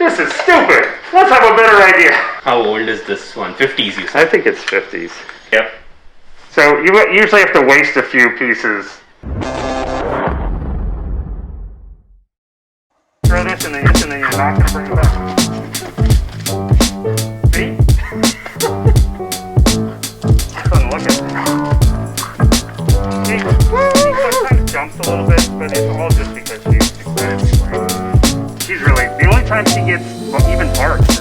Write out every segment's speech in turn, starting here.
This is stupid. Let's have a better idea. How old is this one? 50s, you said? I think it's 50s. Yep. So you usually have to waste a few pieces. Throw this and then you're not going to bring it back. See? Doesn't look at it. He sometimes jumps a little bit, but it's all just because she's excited. She's really, the only time she gets even barks is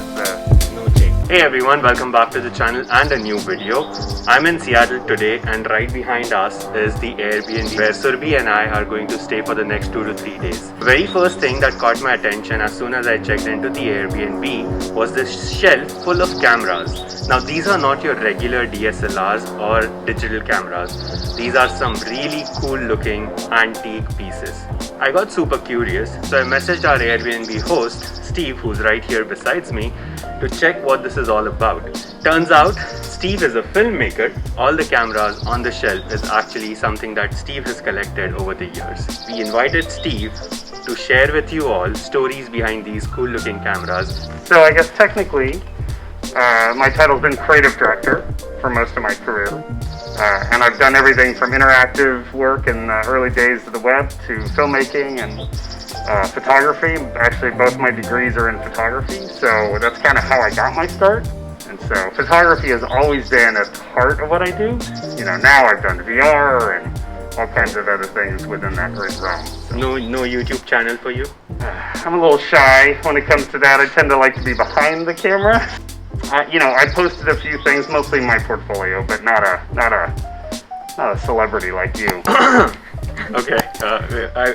no take. Hey everyone, welcome back to the channel and a new video. I'm in Seattle today and right behind us is the Airbnb where Surbhi and I are going to stay for the next 2 to 3 days. The very first thing that caught my attention as soon as I checked into the Airbnb was this shelf full of cameras. Now these are not your regular DSLRs or digital cameras. These are some really cool looking antique pieces. I got super curious, so I messaged our Airbnb host, Steve, who's right here besides me, to check what this is all about. Turns out, Steve is a filmmaker. All the cameras on the shelf is actually something that Steve has collected over the years. We invited Steve to share with you all stories behind these cool looking cameras. So I guess technically, my title's been creative director for most of my career. And I've done everything from interactive work in the early days of the web to filmmaking and photography. Actually, both my degrees are in photography, so that's kind of how I got my start. And so photography has always been at the heart of what I do. You know, now I've done VR and all kinds of other things within that great realm. So. No YouTube channel for you? I'm a little shy when it comes to that. I tend to like to be behind the camera. I posted a few things, mostly my portfolio, but not a celebrity like you. Okay,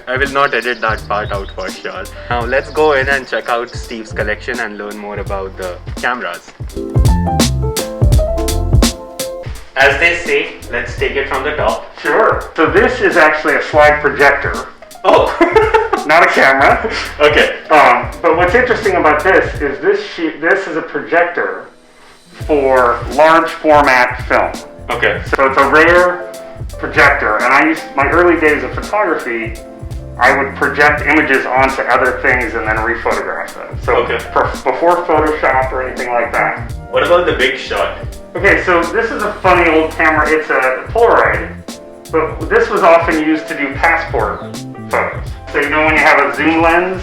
I will not edit that part out for sure. Now let's go in and check out Steve's collection and learn more about the cameras. As they say, let's take it from the top. Sure. So this is actually a slide projector. Oh! Not a camera. Okay. But what's interesting about this is this is a projector for large format film. Okay. So it's a rare projector, and I used my early days of photography. I would project images onto other things and then rephotograph them. So before Photoshop or anything like that. What about the big shot? Okay, so this is a funny old camera. It's a Polaroid, but this was often used to do passport photos. So you know when you have a zoom lens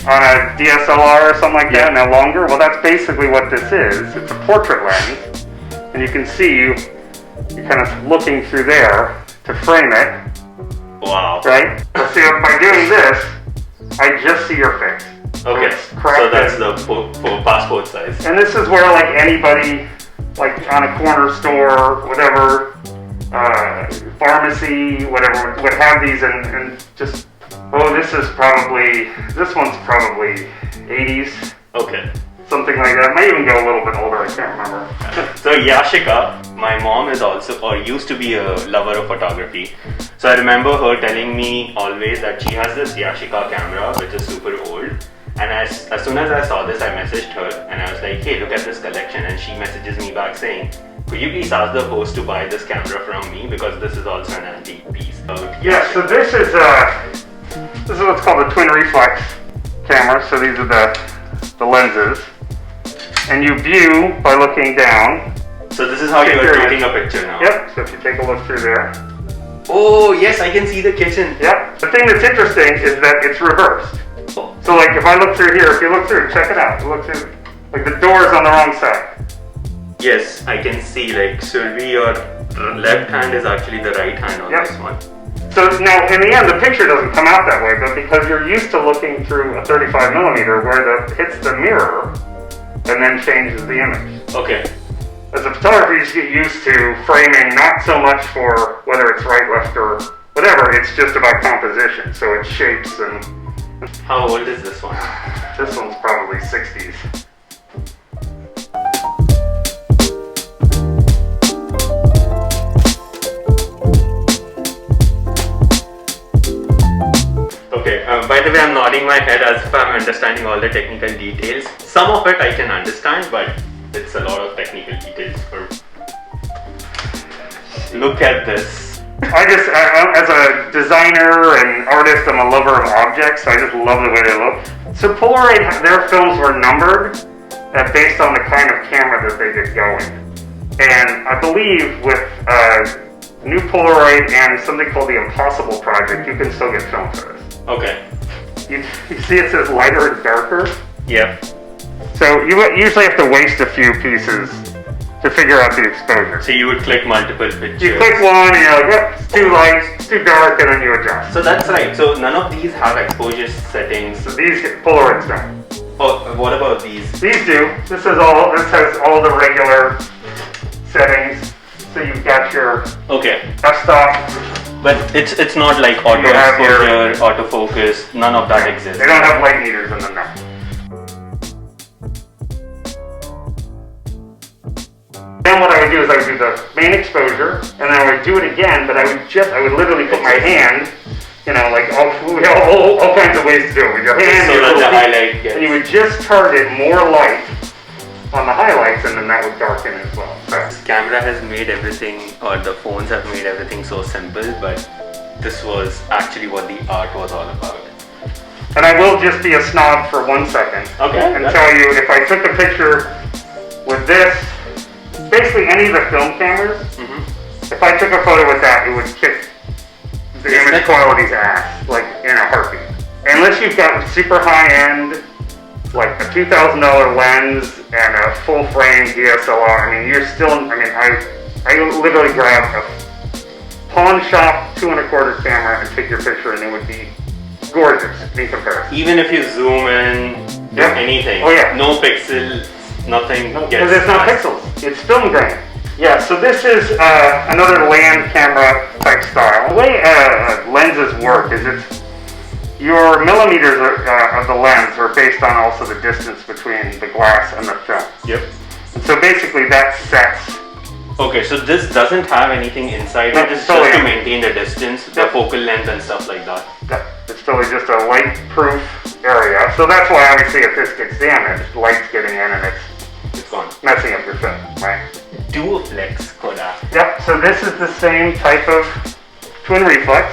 on a DSLR or something like that, no longer? Well, that's basically what this is. It's a portrait lens, and you can see you're kind of looking through there to frame it. Wow. Right? So see, by doing this, I just see your face. Okay, so that's the passport size. And this is where like anybody, like on a corner store, whatever, pharmacy, whatever, would have these and just, this one's probably 80s. Okay. Something like that. Might even go a little bit older, I can't remember. So Yashika, my mom is also, or used to be a lover of photography. So I remember her telling me always that she has this Yashika camera, which is super old. And as soon as I saw this, I messaged her and I was like, hey, look at this collection. And she messages me back saying, could you please ask the host to buy this camera from me because this is also an antique piece. Yeah, so this is what's called a twin reflex camera. So these are the lenses. And you view by looking down. So this is how you are taking a picture now? Yep, so if you take a look through there. Oh yes, I can see the kitchen. Yep, the thing that's interesting is that it's reversed. Oh. So like if I look through here, if you look through, check it out. Look through, like the door's on the wrong side. Yes, I can see like Surbhi, your left hand is actually the right hand on this one. So now in the end the picture doesn't come out that way, but because you're used to looking through a 35mm where hits the mirror, and then changes the image. Okay. As a photographer, you just get used to framing not so much for whether it's right, left, or whatever, it's just about composition, so it shapes and... How old is this one? This one's probably 60s. Okay, by the way, I'm nodding my head as if I'm understanding all the technical details. Some of it I can understand, but it's a lot of technical details. Look at this. As a designer and artist, I'm a lover of objects, so I just love the way they look. So Polaroid, their films were numbered based on the kind of camera that they get going. And I believe with new Polaroid and something called the Impossible Project, you can still get film photos. Okay. You see it says lighter and darker? Yep. So you usually have to waste a few pieces to figure out the exposure. So you would click multiple pictures. You click one and you're like, yep, it's too light, it's too dark, and then you adjust. So that's right. So none of these have exposure settings. So these Polaroids don't. Oh, what about these? These do. This has all the regular settings. So you've got your f-stop. But it's not like auto exposure, autofocus, none of that exists. They don't have light meters in them now. Then what I would do is I would do the main exposure, and then I would do it again, but I would literally put my hand, like all kinds of ways to do it. With your hand, so that the highlight gets... And you would just target more light on the highlights, and then that would darken as well. So. This camera has made everything, or the phones have made everything so simple, but this was actually what the art was all about. And I will just be a snob for 1 second and tell you, if I took a picture with this, basically any of the film cameras, if I took a photo with that, it would kick the image quality's ass, like in a heartbeat. Unless you've got super high end, like a $2,000 lens and a full frame DSLR, I literally grabbed a pawn shop 2 1/4 camera and take your picture, and it would be gorgeous in comparison. Even if you zoom in, anything, no pixels, nothing gets... Because it's not pixels, it's film grain. Yeah, so this is another land camera type style. The way lenses work is your millimeters of the lens are based on also the distance between the glass and the film. Yep. And so basically that sets... Okay, so this doesn't have anything inside it, it's just to maintain the distance, the focal length and stuff like that. Yep. It's totally just a light-proof area. So that's why obviously if this gets damaged, light's getting in and it's gone, messing up your film, right? Duoflex Kodak. Yep, so this is the same type of twin reflex.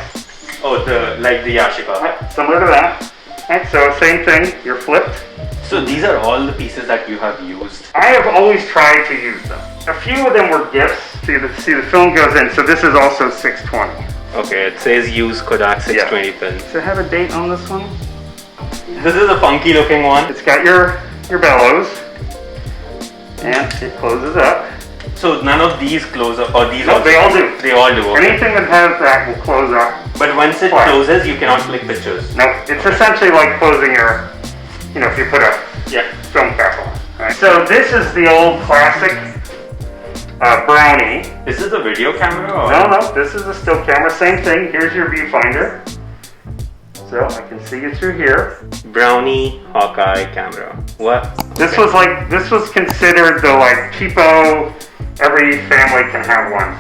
Oh, like the Yashica. Right, similar to that. Right, so same thing, you're flipped. So these are all the pieces that you have used? I have always tried to use them. A few of them were gifts. See the film goes in, so this is also 620. Okay, it says use Kodak 620 film. Does it have a date on this one? This is a funky looking one. It's got your bellows, and it closes up. So none of these close up, or these? No, they all do. They all do. Okay. Anything that has that will close up. But once it closes, you cannot click pictures. No, it's essentially like closing your, if you put a film cap on. Right? So this is the old classic Brownie. Is this a video camera? Or? No, this is a still camera. Same thing. Here's your viewfinder. So I can see you through here. Brownie Hawkeye camera. What? This was considered the cheapo, every family can have one.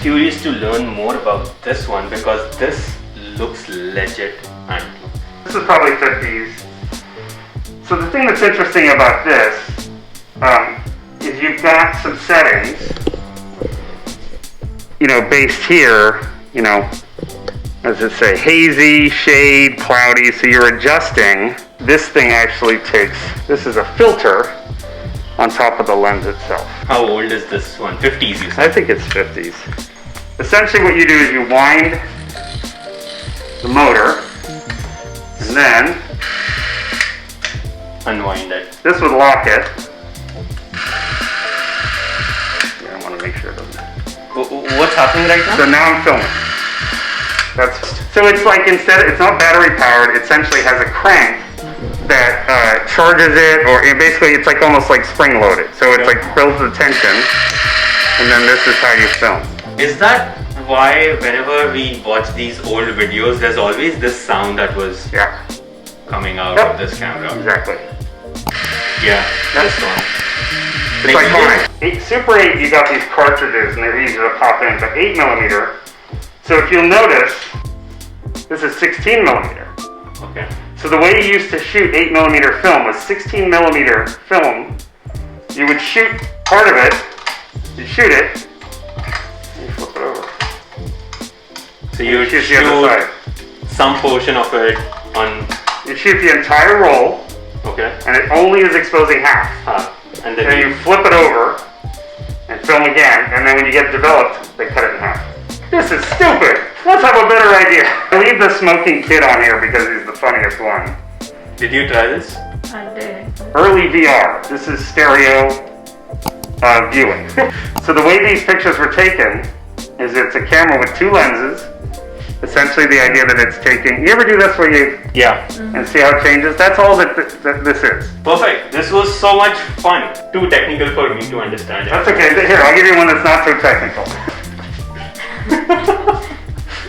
Curious to learn more about this one because this looks legit antique. This is probably 50s. So the thing that's interesting about this is you've got some settings, based here, as it say, hazy, shade, cloudy, so you're adjusting. This thing actually this is a filter on top of the lens itself. How old is this one? 50s you said? I think it's 50s. Essentially what you do is you wind the motor, and then unwind it. This would lock it. Yeah, I want to make sure it doesn't. What's happening right now? So now I'm filming. So it's it's not battery powered, it essentially has a crank that charges it, or basically it's almost like spring loaded. So it's builds the tension, and then this is how you film. Is that why whenever we watch these old videos, there's always this sound that was coming out of this camera? Exactly. Yeah, this one. It's iconic. Super 8, you got these cartridges and they're easy to pop in, but 8mm. So if you'll notice, this is 16mm. Okay. So the way you used to shoot 8mm film was 16mm film. You would shoot part of it, you shoot it, and you flip it over. So you would shoot some portion of it on You shoot the entire roll, Okay. and it only is exposing half. And Then then you flip it over and film again, and then when you get developed, they cut it in half. This is stupid. Let's have a better idea. I leave the smoking kid on here because he's the funniest one. Did you try this? I did. Early VR. This is stereo viewing. So the way these pictures were taken is it's a camera with two lenses. Essentially the idea that it's taking... You ever do this where you... Yeah. And see how it changes? That's all that this is. Perfect. This was so much fun. Too technical for me to understand. That's okay. Here, I'll give you one that's not so technical.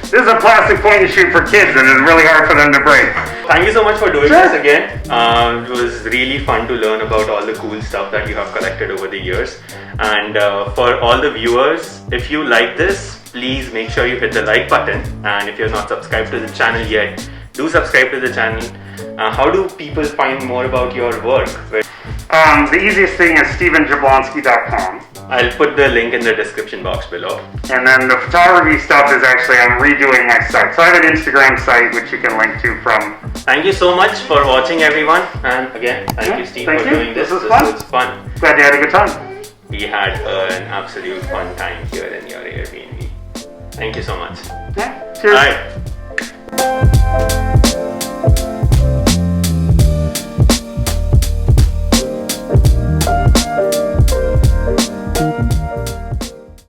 This is a plastic point and shoot for kids, and it's really hard for them to break. Thank you so much for doing Sure. this again. It was really fun to learn about all the cool stuff that you have collected over the years. And for all the viewers, if you like this, please make sure you hit the like button. And if you're not subscribed to the channel yet, do subscribe to the channel. How do people find more about your work? The easiest thing is stevenjablonsky.com. I'll put the link in the description box below. And then the photography stuff is actually, I'm redoing my site. So I have an Instagram site which you can link to from. Thank you so much for watching, everyone. And again, thank you, Steve, thank for you. doing this. This was fun. Glad you had a good time. We had an absolute fun time here in your Airbnb. Thank you so much. Yeah, cheers. Bye.